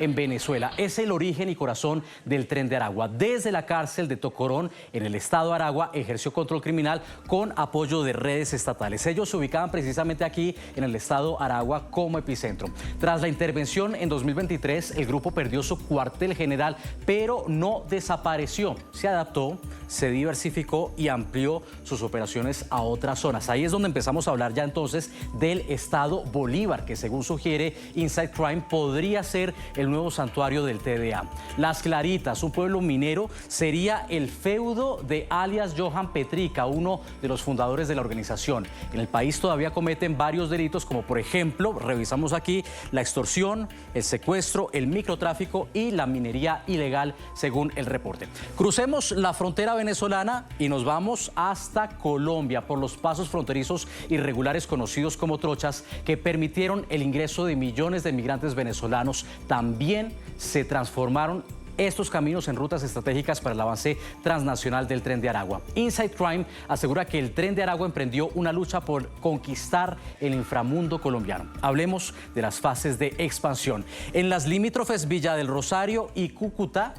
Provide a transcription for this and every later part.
en Venezuela. Es el origen y corazón del Tren de Aragua. Desde la cárcel de Tocorón, en el estado de Aragua, ejerció control criminal con apoyo de redes estatales. Ellos se ubicaban precisamente aquí, en el estado Aragua, como epicentro. Tras la intervención en 2023, el grupo perdió su cuartel general, pero no desapareció. Se adaptó, se diversificó y amplió sus operaciones a otras zonas. Ahí es donde empezamos a hablar ya entonces del estado Bolívar, que según sugiere Inside Crime podría ser el nuevo santuario del TDA. Las Claritas, un pueblo minero, sería el feudo de alias Johan Petrica, uno de los fundadores de la organización. En el país todavía cometen varios delitos, como por ejemplo, revisamos aquí, la extorsión, el secuestro, el microtráfico y la minería ilegal, según el reporte. Crucemos la frontera venezolana y nos vamos hasta Colombia por los pasos fronterizos irregulares conocidos como trochas, que permitieron el ingreso de millones de migrantes venezolanos. También se transformaron estos caminos en rutas estratégicas para el avance transnacional del Tren de Aragua. Inside Crime asegura que el Tren de Aragua emprendió una lucha por conquistar el inframundo colombiano. Hablemos de las fases de expansión. En las limítrofes Villa del Rosario y Cúcuta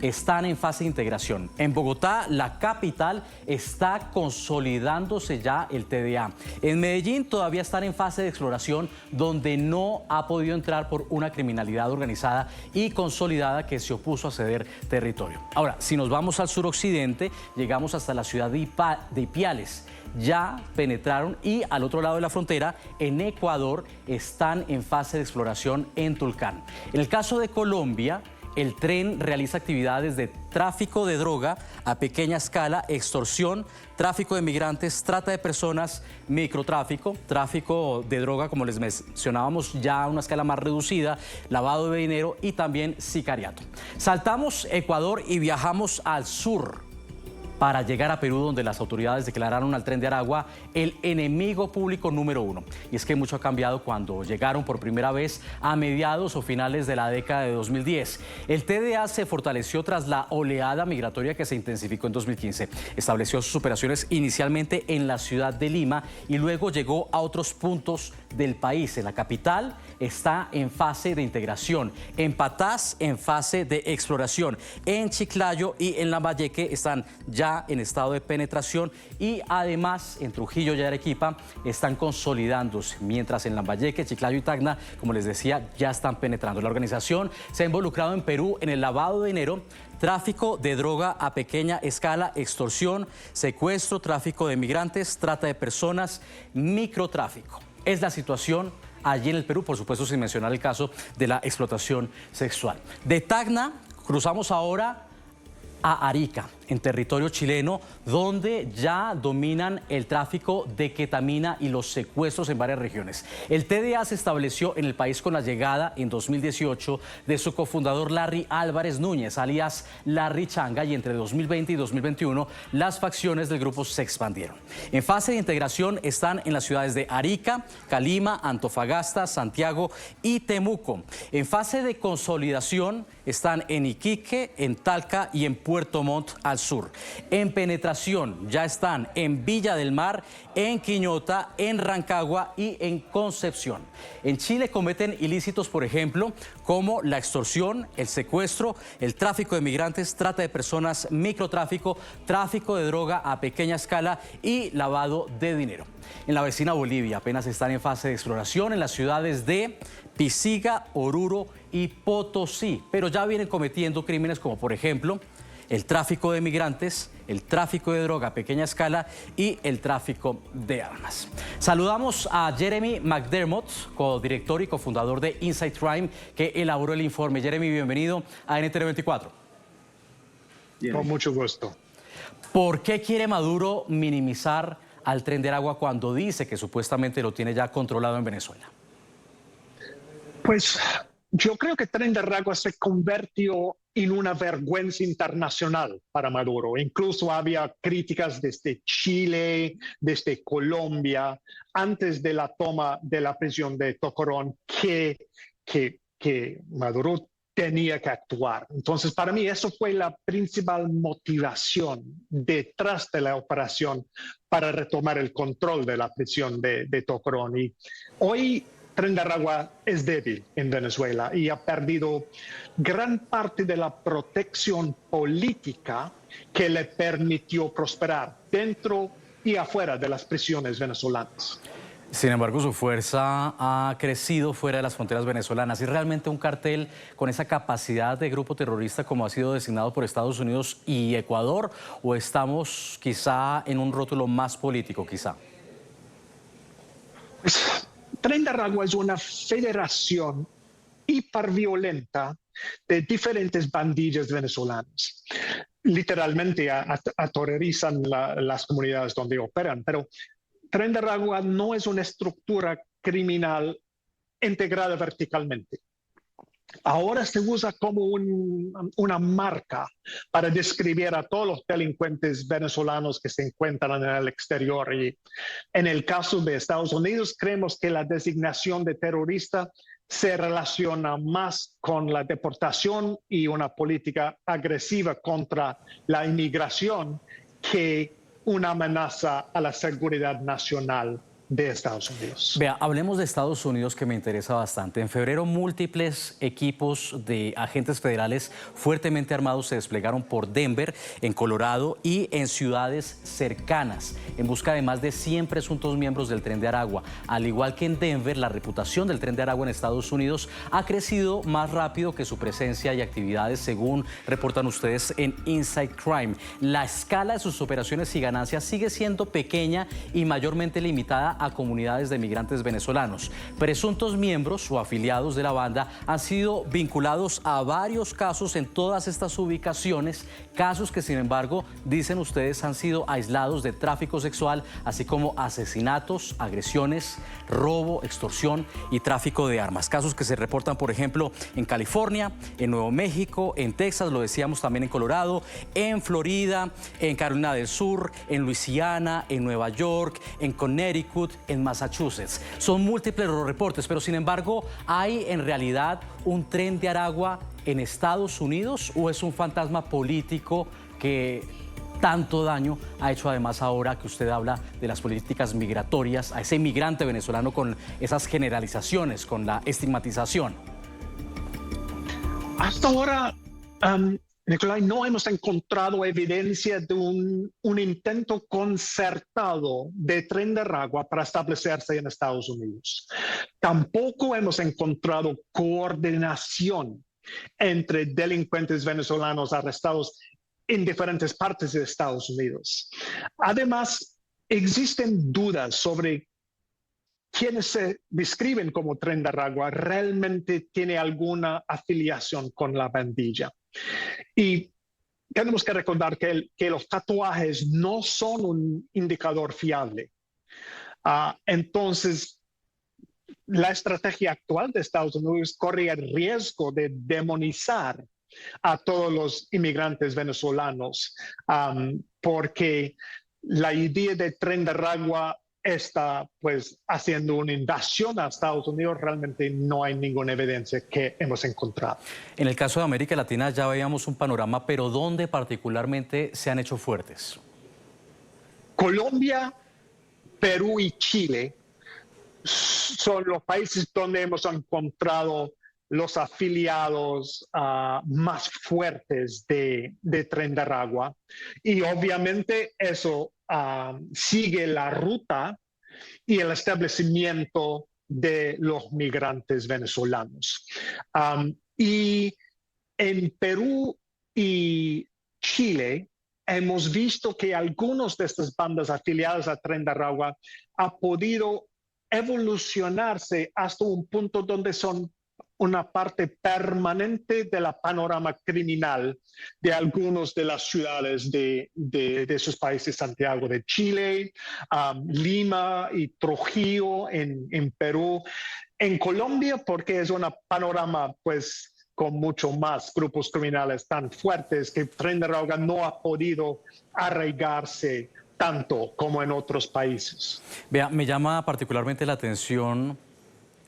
están en fase de integración. En Bogotá, la capital, está consolidándose ya el TDA. En Medellín todavía están en fase de exploración, donde no ha podido entrar por una criminalidad organizada y consolidada que se opuso a ceder territorio. Ahora, si nos vamos al suroccidente, llegamos hasta la ciudad de Ipiales. Ya penetraron y al otro lado de la frontera, en Ecuador, están en fase de exploración en Tulcán. En el caso de Colombia, el tren realiza actividades de tráfico de droga a pequeña escala, extorsión, tráfico de migrantes, trata de personas, microtráfico, tráfico de droga, como les mencionábamos, ya a una escala más reducida, lavado de dinero y también sicariato. Saltamos Ecuador y viajamos al sur para llegar a Perú, donde las autoridades declararon al Tren de Aragua el enemigo público número 1. Y es que mucho ha cambiado cuando llegaron por primera vez a mediados o finales de la década de 2010. El TDA se fortaleció tras la oleada migratoria que se intensificó en 2015. Estableció sus operaciones inicialmente en la ciudad de Lima y luego llegó a otros puntos del país. En la capital está en fase de integración, en Patás en fase de exploración, en Chiclayo y en Lambayeque están ya en estado de penetración y además en Trujillo y Arequipa están consolidándose, mientras en Lambayeque, Chiclayo y Tacna, como les decía, ya están penetrando. La organización se ha involucrado en Perú en el lavado de dinero, tráfico de droga a pequeña escala, extorsión, secuestro, tráfico de migrantes, trata de personas, microtráfico. Es la situación allí en el Perú, por supuesto sin mencionar el caso de la explotación sexual. De Tacna cruzamos ahora a Arica, en territorio chileno, donde ya dominan el tráfico de ketamina y los secuestros en varias regiones. El TDA se estableció en el país con la llegada en 2018 de su cofundador Larry Álvarez Núñez, alias Larry Changa, y entre 2020 y 2021 las facciones del grupo se expandieron. En fase de integración están en las ciudades de Arica, Calima, Antofagasta, Santiago y Temuco. En fase de consolidación están en Iquique, en Talca y en Puerto Montt al sur. En penetración ya están en Villa del Mar, en Quiñota, en Rancagua y en Concepción. En Chile cometen ilícitos, por ejemplo, como la extorsión, el secuestro, el tráfico de migrantes, trata de personas, microtráfico, tráfico de droga a pequeña escala y lavado de dinero. En la vecina Bolivia apenas están en fase de exploración en las ciudades de Pisiga, Oruro y Potosí, pero ya vienen cometiendo crímenes como, por ejemplo, el tráfico de migrantes, el tráfico de droga a pequeña escala y el tráfico de armas. Saludamos a Jeremy McDermott, codirector y cofundador de Inside Crime, que elaboró el informe. Jeremy, bienvenido a NTN 24. Con mucho gusto. ¿Por qué quiere Maduro minimizar al Tren de Aragua cuando dice que supuestamente lo tiene ya controlado en Venezuela? Pues yo creo que Tren de Aragua se convirtió en una vergüenza internacional para Maduro. Incluso había críticas desde Chile, desde Colombia, antes de la toma de la prisión de Tocorón, que Maduro tenía que actuar. Entonces, para mí, eso fue la principal motivación detrás de la operación para retomar el control de la prisión de Tocorón. Y hoy Tren de Aragua es débil en Venezuela y ha perdido gran parte de la protección política que le permitió prosperar dentro y afuera de las prisiones venezolanas. Sin embargo, su fuerza ha crecido fuera de las fronteras venezolanas. ¿Es realmente un cartel con esa capacidad de grupo terrorista como ha sido designado por Estados Unidos y Ecuador? ¿O estamos quizá en un rótulo más político, quizá? Pues, Tren de Aragua es una federación hiperviolenta de diferentes bandillas venezolanas. Literalmente aterrorizan las comunidades donde operan, pero Tren de Aragua no es una estructura criminal integrada verticalmente. Ahora se usa como una marca para describir a todos los delincuentes venezolanos que se encuentran en el exterior. Y en el caso de Estados Unidos, creemos que la designación de terrorista se relaciona más con la deportación y una política agresiva contra la inmigración que una amenaza a la seguridad nacional de Estados Unidos. Vea, hablemos de Estados Unidos, que me interesa bastante. En febrero, múltiples equipos de agentes federales fuertemente armados se desplegaron por Denver, en Colorado y en ciudades cercanas, en busca de más de 100 presuntos miembros del Tren de Aragua. Al igual que en Denver, la reputación del Tren de Aragua en Estados Unidos ha crecido más rápido que su presencia y actividades, según reportan ustedes en Inside Crime. La escala de sus operaciones y ganancias sigue siendo pequeña y mayormente limitada a comunidades de migrantes venezolanos. Presuntos miembros o afiliados de la banda han sido vinculados a varios casos en todas estas ubicaciones, casos que sin embargo, dicen ustedes, han sido aislados de tráfico sexual, así como asesinatos, agresiones, robo, extorsión y tráfico de armas. Casos que se reportan, por ejemplo, en California, en Nuevo México, en Texas, lo decíamos también en Colorado, en Florida, en Carolina del Sur, en Luisiana, en Nueva York, en Connecticut, en Massachusetts. Son múltiples los reportes, pero sin embargo, ¿hay en realidad un Tren de Aragua en Estados Unidos o es un fantasma político que tanto daño ha hecho, además, ahora que usted habla de las políticas migratorias, a ese inmigrante venezolano con esas generalizaciones, con la estigmatización? Hasta ahora, Nicolai, no hemos encontrado evidencia de un intento concertado de Tren de Aragua para establecerse en Estados Unidos. Tampoco hemos encontrado coordinación entre delincuentes venezolanos arrestados en diferentes partes de Estados Unidos. Además, existen dudas sobre quienes se describen como Tren de Aragua realmente tiene alguna afiliación con la bandilla. Y tenemos que recordar que los tatuajes no son un indicador fiable. Entonces, la estrategia actual de Estados Unidos corre el riesgo de demonizar a todos los inmigrantes venezolanos, porque la idea de Tren de Aragua está pues haciendo una invasión a Estados Unidos. Realmente no hay ninguna evidencia que hemos encontrado. En el caso de América Latina ya veíamos un panorama, pero ¿dónde particularmente se han hecho fuertes? Colombia, Perú y Chile son los países donde hemos encontrado los afiliados más fuertes de Tren de Aragua. Y obviamente eso sigue la ruta y el establecimiento de los migrantes venezolanos. Y en Perú y Chile hemos visto que algunos de estas bandas afiliadas a Tren de Aragua han podido evolucionarse hasta un punto donde son una parte permanente de la panorama criminal de algunas de las ciudades de sus países, Santiago de Chile, Lima y Trujillo en Perú. En Colombia, porque es un panorama pues con mucho más grupos criminales tan fuertes que Tren de Aragua no ha podido arraigarse tanto como en otros países. Vea, me llama particularmente la atención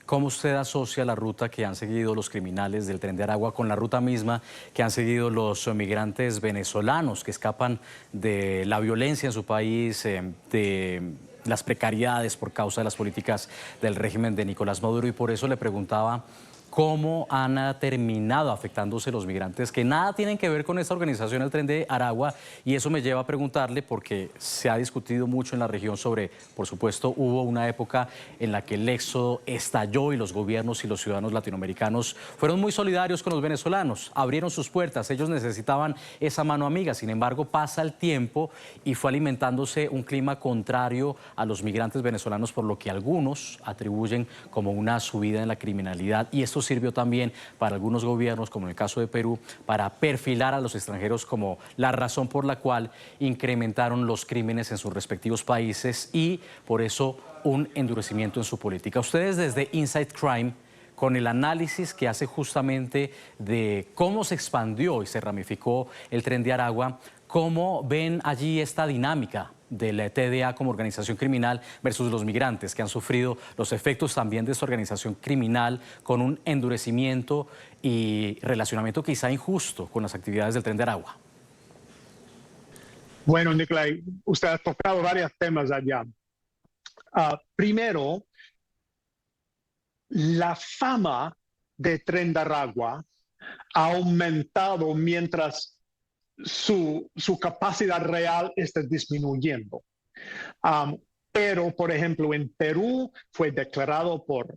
cómo usted asocia la ruta que han seguido los criminales del Tren de Aragua con la ruta misma que han seguido los migrantes venezolanos que escapan de la violencia en su país, de las precariedades por causa de las políticas del régimen de Nicolás Maduro, y por eso le preguntaba cómo han terminado afectándose los migrantes que nada tienen que ver con esta organización, el Tren de Aragua, y eso me lleva a preguntarle porque se ha discutido mucho en la región sobre, por supuesto, hubo una época en la que el éxodo estalló y los gobiernos y los ciudadanos latinoamericanos fueron muy solidarios con los venezolanos, abrieron sus puertas, ellos necesitaban esa mano amiga. Sin embargo, pasa el tiempo y fue alimentándose un clima contrario a los migrantes venezolanos, por lo que algunos atribuyen como una subida en la criminalidad, y esto sirvió también para algunos gobiernos, como en el caso de Perú, para perfilar a los extranjeros como la razón por la cual incrementaron los crímenes en sus respectivos países, y por eso un endurecimiento en su política. Ustedes desde Inside Crime, con el análisis que hace justamente de cómo se expandió y se ramificó el Tren de Aragua, ¿cómo ven allí esta dinámica del TDA como organización criminal versus los migrantes que han sufrido los efectos también de esta organización criminal, con un endurecimiento y relacionamiento quizá injusto con las actividades del Tren de Aragua? Bueno, Nicolai, usted ha tocado varios temas allá. Primero, la fama de Tren de Aragua ha aumentado mientras su capacidad real está disminuyendo. Pero, por ejemplo, en Perú fue declarado por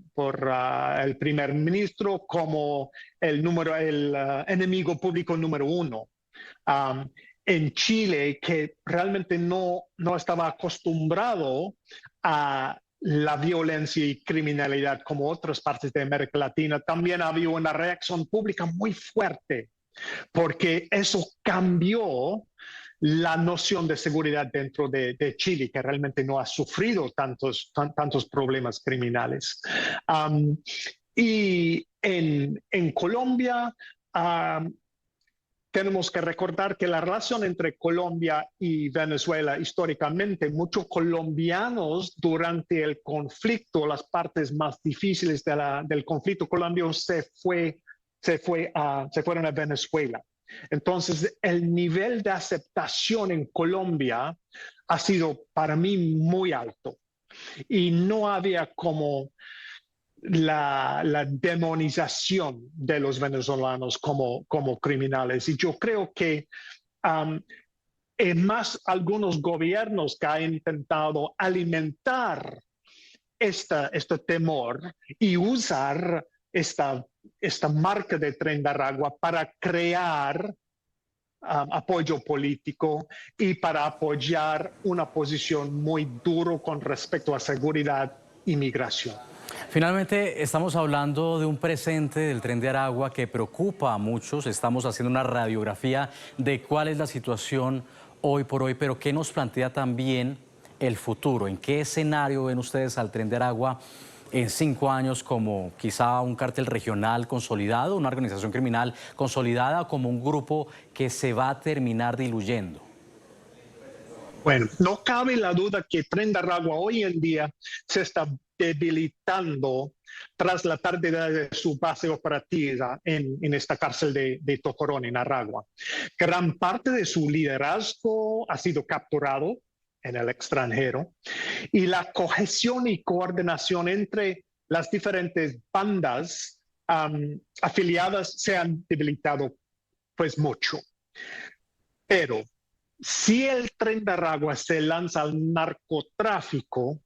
el primer ministro como el enemigo público número uno. En Chile, que realmente no estaba acostumbrado a la violencia y criminalidad como otras partes de América Latina, también había una reacción pública muy fuerte, porque eso cambió la noción de seguridad dentro de Chile, que realmente no ha sufrido tantos problemas criminales. Y en Colombia tenemos que recordar que la relación entre Colombia y Venezuela, históricamente, muchos colombianos durante el conflicto, las partes más difíciles del conflicto colombiano, se fueron a Venezuela. Entonces, el nivel de aceptación en Colombia ha sido para mí muy alto, y no había como la demonización de los venezolanos como criminales. Y yo creo que en más algunos gobiernos que han intentado alimentar este temor y usar esta marca de Tren de Aragua para crear apoyo político y para apoyar una posición muy dura con respecto a seguridad y migración. Finalmente, estamos hablando de un presente del Tren de Aragua que preocupa a muchos. Estamos haciendo una radiografía de cuál es la situación hoy por hoy, pero ¿qué nos plantea también el futuro? ¿En qué escenario ven ustedes al Tren de Aragua en 5 años, como quizá un cártel regional consolidado, una organización criminal consolidada, o como un grupo que se va a terminar diluyendo? Bueno, no cabe la duda que Tren de Aragua hoy en día se está debilitando tras la pérdida de su base operativa en esta cárcel de Tocorón, en Aragua. Gran parte de su liderazgo ha sido capturado en el extranjero, y la cohesión y coordinación entre las diferentes bandas afiliadas se han debilitado pues mucho. Pero si el Tren de Aragua se lanza al narcotráfico,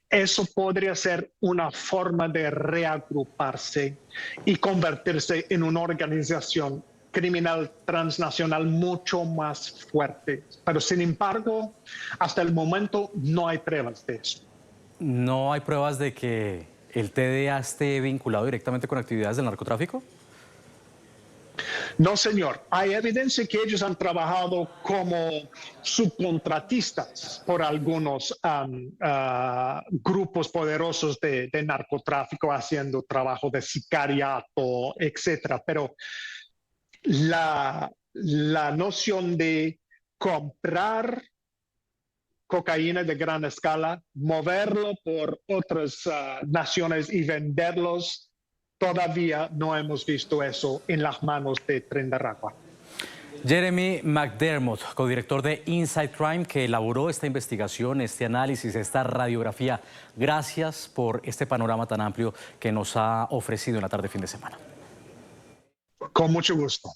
eso podría ser una forma de reagruparse y convertirse en una organización criminal transnacional mucho más fuerte. Pero sin embargo, hasta el momento no hay pruebas de eso. ¿No hay pruebas de que el TDA esté vinculado directamente con actividades del narcotráfico? No, señor. Hay evidencia que ellos han trabajado como subcontratistas por algunos grupos poderosos de narcotráfico, haciendo trabajo de sicariato, etcétera. Pero la noción de comprar cocaína de gran escala, moverlo por otras naciones y venderlos, todavía no hemos visto eso en las manos de Tren de Aragua. Jeremy McDermott, codirector de Inside Crime, que elaboró esta investigación, este análisis, esta radiografía. Gracias por este panorama tan amplio que nos ha ofrecido en la tarde fin de semana. Con mucho gusto.